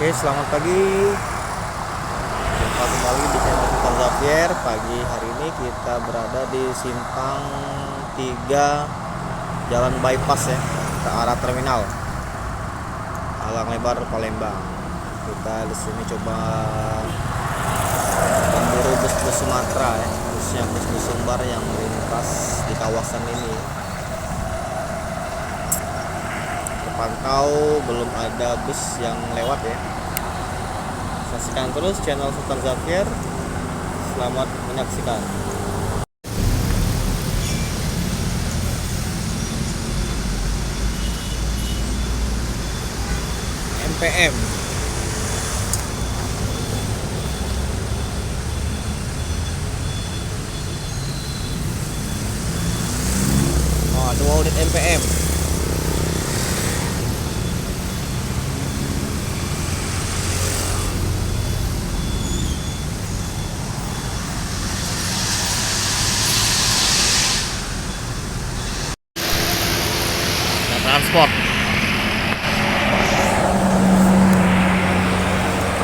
Oke, selamat pagi. Jumpa kembali di channel Sultan Zapier. Pagi hari ini kita berada di simpang 3 Jalan Bypass ya, ke arah terminal Alang Lebar Palembang. Kita di sini coba memburu bus-bus Sumatera ya, khususnya bus-bus Sumbar yang melintas di kawasan ini. Terpantau belum ada bus yang lewat ya. Saksikan terus channel Sultan Zapier. Selamat menyaksikan. MPM dua unit MPM.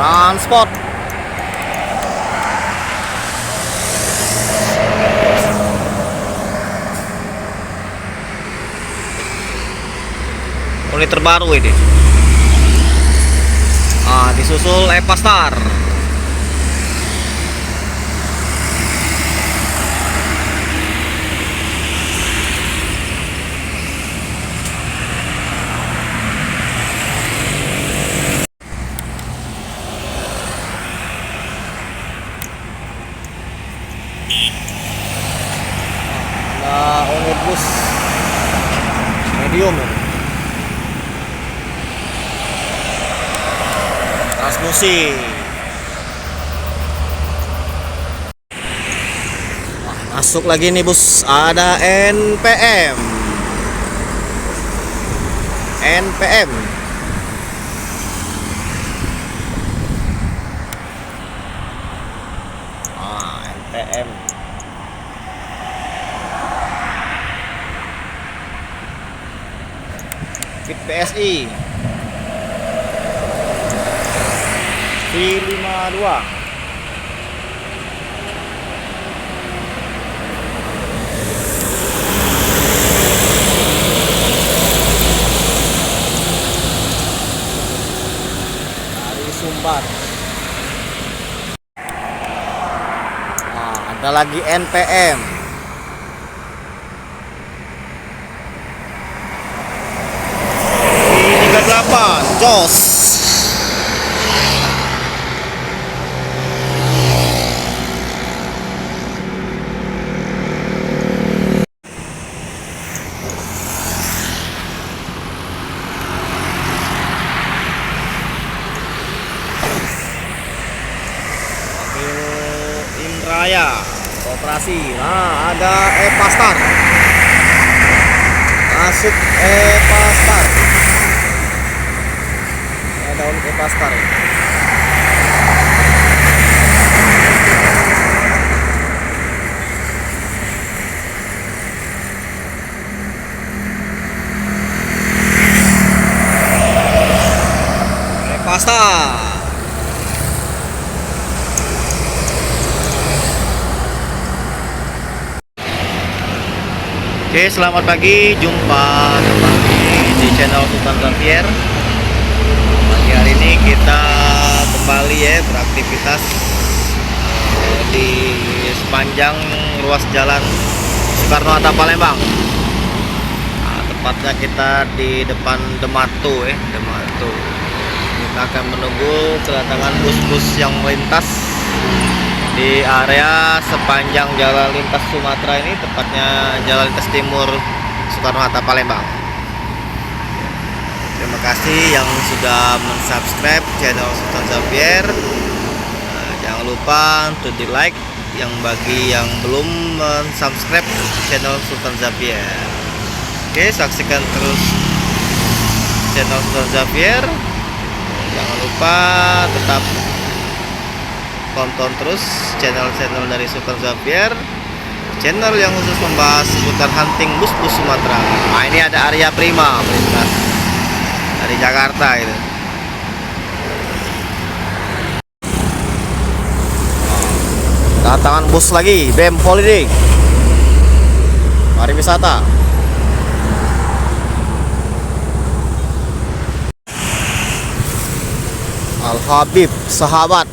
Transport unit terbaru ini. Disusul Epastar. Unit bus medium ini. Transmusi. Masuk lagi nih bus, ada NPM. NPM. Fit PSI V52. Dari Sumbar. Ada lagi NPM. V38 Jos. Raya Koperasi. Ada Epastar. Masuk Epastar. Ada unit Epastar. Epastar. Oke, selamat pagi. Jumpa kembali di channel Sultan Zapier. Pagi hari ini kita kembali ya beraktivitas di sepanjang ruas jalan Soekarno-Hatta Palembang. Tepatnya kita di depan Dematu ya, Dematu. Kita akan menunggu kedatangan bus-bus yang melintas di area sepanjang jalan lintas Sumatera ini, tepatnya jalan lintas timur Soekarno-Hatta Palembang. Terima kasih yang sudah mensubscribe channel Sultan Zapier. Jangan lupa untuk di like, yang bagi yang belum mensubscribe channel Sultan Zapier. Oke, saksikan terus channel Sultan Zapier. Jangan lupa tetap tonton terus channel-channel dari Sultan Zapier, channel yang khusus membahas seputar hunting bus-bus Sumatera. Ini ada Arya Prima melintas dari Jakarta itu. Kedatangan bus lagi, BEM Holiday pariwisata. Al Habib sahabat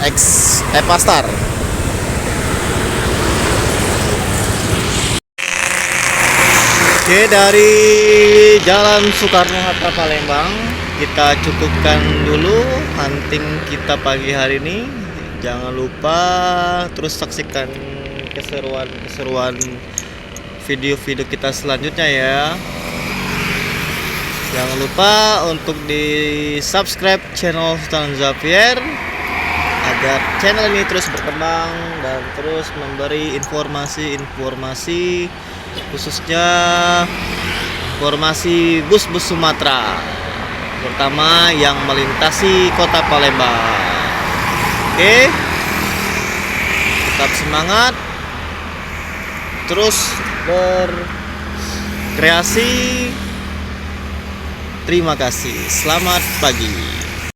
ex Epastar. Oke, dari Jalan Soekarno-Hatta Palembang kita cukupkan dulu hunting kita pagi hari ini. Jangan lupa terus saksikan keseruan video-video kita selanjutnya ya. Jangan lupa untuk di subscribe channel Sultan Xavier agar channel ini terus berkembang dan terus memberi informasi-informasi, khususnya informasi bus-bus Sumatera, terutama yang melintasi kota Palembang. Oke, tetap semangat, terus berkreasi. Terima kasih, selamat pagi.